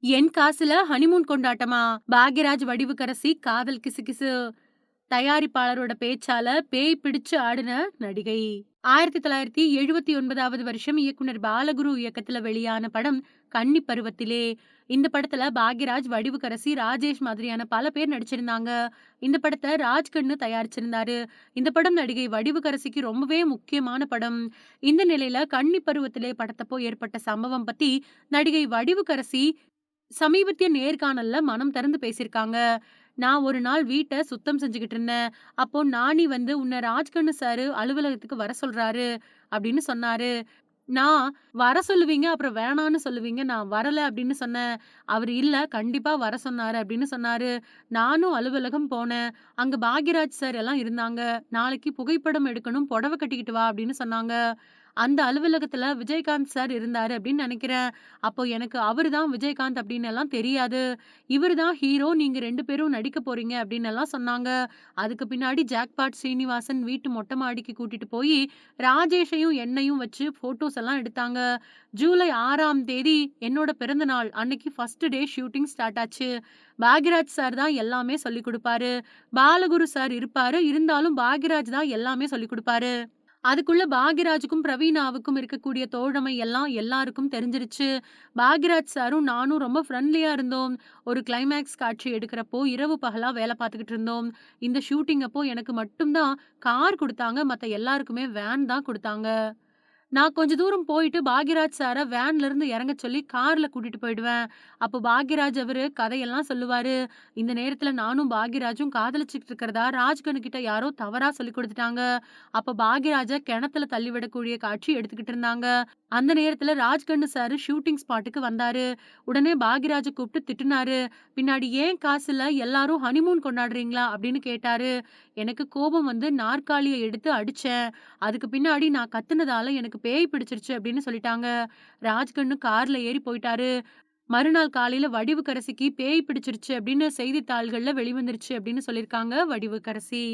என் காசுல ஹனிமூன் கொண்டாட்டமா? பாக்யராஜ், வடிவுக்கரசி காதல் கிசுகிசு. தயாரிப்பாளரோட பேச்சால பேய் பிடிச்சு ஆடுன நடிகை. 1979வது வருஷம் இயக்குனர் பாலகுரு இயக்கத்துல வெளியான படம் கன்னி பருவத்திலே. இந்த படத்துல பாக்யராஜ், வடிவுக்கரசி, ராஜேஷ் மாதிரியான பல பேர் நடிச்சிருந்தாங்க. இந்த படத்த ராஜ்கண்ணு தயாரிச்சிருந்தாரு. இந்த படம் நடிகை வடிவுக்கரசிக்கு ரொம்பவே முக்கியமான படம். இந்த நிலையில கன்னி பருவத்திலே படத்தப்போ ஏற்பட்ட சம்பவம் பத்தி நடிகை வடிவுக்கரசி சமீபத்திய நேர்காணல்ல மனம் திறந்து பேசியிருக்காங்க. "நான் ஒரு நாள் வீட்ட சுத்தம் செஞ்சுகிட்டு இருந்தேன். அப்போ நானி வந்து உன்ன ராஜ்கண்ணு சாரு அலுவலகத்துக்கு வர சொல்றாரு" அப்படின்னு சொன்னாரு. நான் "வர சொல்லுவீங்க, அப்புறம் வேணான்னு சொல்லுவீங்க. நான் வரல" அப்படின்னு சொன்னேன். அவரு "இல்ல, கண்டிப்பா வர சொன்னாரு" அப்படின்னு சொன்னாரு. நானும் அலுவலகம் போனேன். அங்க பாக்யராஜ் சார் எல்லாம் இருந்தாங்க. "நாளைக்கு புகைப்படம் எடுக்கணும். புடவ கட்டிக்கிட்டு வா" அப்படின்னு சொன்னாங்க. அந்த அலுவலகத்துல விஜயகாந்த் சார் இருந்தாரு அப்படின்னு நெனைக்கிறேன். அப்போ எனக்கு அவரு தான் விஜயகாந்த் அப்படின்னு எல்லாம் தெரியாது. இவரு தான் ஹீரோ. நீங்க 2 பேரும் நடிக்க போறீங்க அப்படின்னு எல்லாம் சொன்னாங்க. அதுக்கு பின்னாடி ஜாக்பாட் சீனிவாசன் வீட்டு மொட்டை மாடிக்கு கூட்டிட்டு போயி, ராஜேஷையும் என்னையும் வச்சு ஃபோட்டோஸ் எல்லாம் எடுத்தாங்க. ஜூலை 6ஆம் தேதி என்னோட பிறந்த நாள். அன்னைக்கு ஃபர்ஸ்ட் டே ஷூட்டிங் ஸ்டார்ட் ஆச்சு. பாக்யராஜ் சார் தான் எல்லாமே சொல்லிக் குடுப்பாரு. பாலகுரு சார் இருப்பாரு. இருந்தாலும் பாக்யராஜ் தான் எல்லாமே சொல்லிக் குடுப்பாரு. அதுக்குள்ள பாக்யராஜுக்கும், பிரவீணாவுக்கும் இருக்கக்கூடிய தோழமை எல்லாம் எல்லாருக்கும் தெரிஞ்சிருச்சு. பாக்யராஜ் சாரும் நானும் ரொம்ப ஃப்ரெண்ட்லியா இருந்தோம். ஒரு கிளைமாக்ஸ் காட்சி எடுக்கிறப்போ இரவு பகலா வேல பார்த்துக்கிட்டு இருந்தோம். இந்த ஷூட்டிங் அப்போ எனக்கு மட்டும் தான் கார் குடுத்தாங்க. மத்த எல்லாருக்குமே வேன் தான் குடுத்தாங்க. நான் கொஞ்ச தூரம் போயிட்டு பாக்யராஜ் சார வேன்ல இருந்து இறங்க சொல்லி கார்ல கூட்டிட்டு போயிடுவேன். அப்போ பாக்யராஜ் அவரு கதையெல்லாம் சொல்லுவாரு. இந்த நேரத்துல நானும் பாக்யராஜும் காதலிச்சுட்டு இருக்கிறதா ராஜ்கண்ணு கிட்ட யாரோ தவறா சொல்லிக் குடுத்துட்டாங்க. அப்ப பாக்யராஜ கிணத்துல தள்ளிவிடக்கூடிய காட்சி எடுத்துக்கிட்டு இருந்தாங்க. அந்த நேரத்துல ராஜ்கண்ணு சாரு ஷூட்டிங் ஸ்பாட்டுக்கு வந்தாரு. உடனே பாக்யராஜ கூப்பிட்டு திட்டுனாரு. பின்னாடி "ஏன் காசுல எல்லாரும் ஹனிமூன் கொண்டாடுறீங்களா?" அப்படின்னு கேட்டாரு. எனக்கு கோபம் வந்து நாற்காலிய எடுத்து அடிச்சேன். அதுக்கு பின்னாடி நான் கத்துனதால எனக்கு பேய் பிடிச்சிருச்சு அப்படின்னு சொல்லிட்டாங்க. ராஜ்கண்ணு கார்ல ஏறி போயிட்டாரு. மறுநாள் காலையில வடிவுக்கரசிக்கு பேய் பிடிச்சிருச்சு அப்படின்னு செய்தித்தாள்கள்ல வெளிவந்துருச்சு அப்படின்னு சொல்லியிருக்காங்க வடிவுக்கரசி.